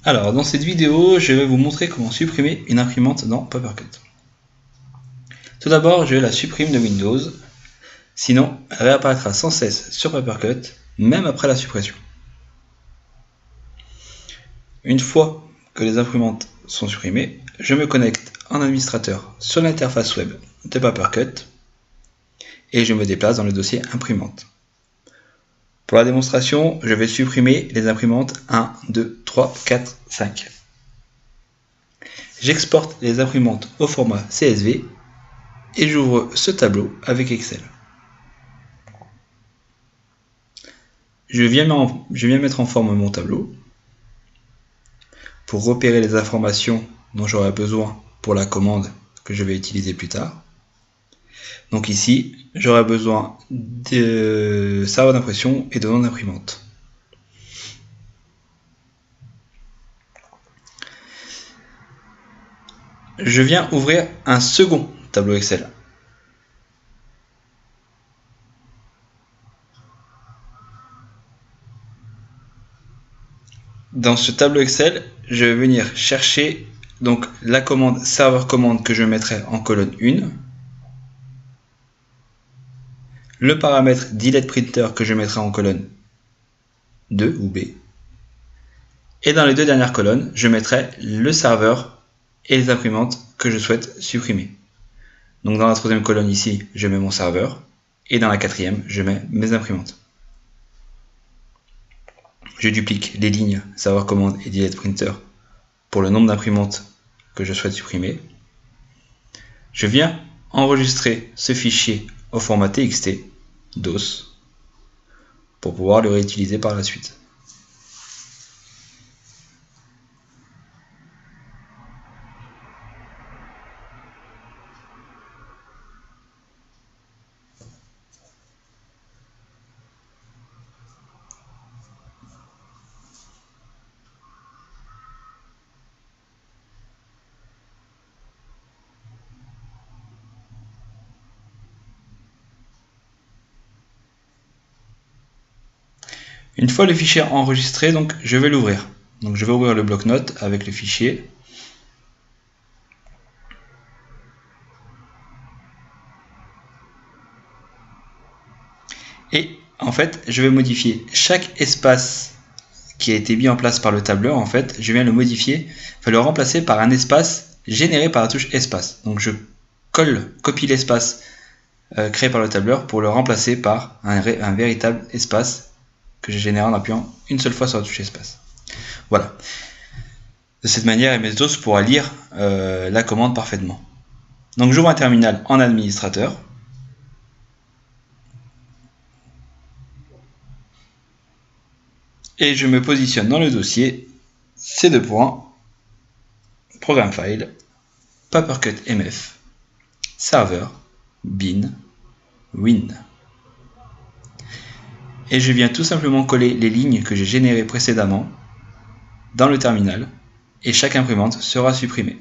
Alors, dans cette vidéo, je vais vous montrer comment supprimer une imprimante dans Papercut. Tout d'abord, je la supprime de Windows, sinon elle réapparaîtra sans cesse sur Papercut, même après la suppression. Une fois que les imprimantes sont supprimées, je me connecte en administrateur sur l'interface web de Papercut et je me déplace dans le dossier imprimante. Pour la démonstration, je vais supprimer les imprimantes 1, 2, 3, 4, 5. J'exporte les imprimantes au format CSV et j'ouvre ce tableau avec Excel. Je viens mettre en forme mon tableau pour repérer les informations dont j'aurai besoin pour la commande que je vais utiliser plus tard. Donc ici, j'aurai besoin de serveur d'impression et de nom d'imprimante. Je viens ouvrir un second tableau Excel. Dans ce tableau Excel, je vais venir chercher donc la commande serveur commande que je mettrai en colonne 1, le paramètre delete printer que je mettrai en colonne 2 ou B, et dans les deux dernières colonnes, je mettrai le serveur et les imprimantes que je souhaite supprimer. Donc dans la troisième colonne ici, je mets mon serveur, et dans la quatrième, je mets mes imprimantes. Je duplique les lignes serveur commande et delete printer pour le nombre d'imprimantes que je souhaite supprimer. Je viens enregistrer ce fichier au format TXT DOS pour pouvoir le réutiliser par la suite. Une fois le fichier enregistré, donc je vais l'ouvrir. Donc je vais ouvrir le bloc-notes avec le fichier. Et en fait, je vais modifier chaque espace qui a été mis en place par le tableur. En fait, je viens le modifier, le remplacer par un espace généré par la touche espace. Donc je copie l'espace créé par le tableur pour le remplacer par un véritable espace que j'ai généré en appuyant une seule fois sur la touche espace. Voilà. De cette manière, MS-DOS pourra lire la commande parfaitement. Donc j'ouvre un terminal en administrateur. Et je me positionne dans le dossier C2 points, Programme File, Papercut MF, Serveur, Bin, Win. Et je viens tout simplement coller les lignes que j'ai générées précédemment dans le terminal et chaque imprimante sera supprimée.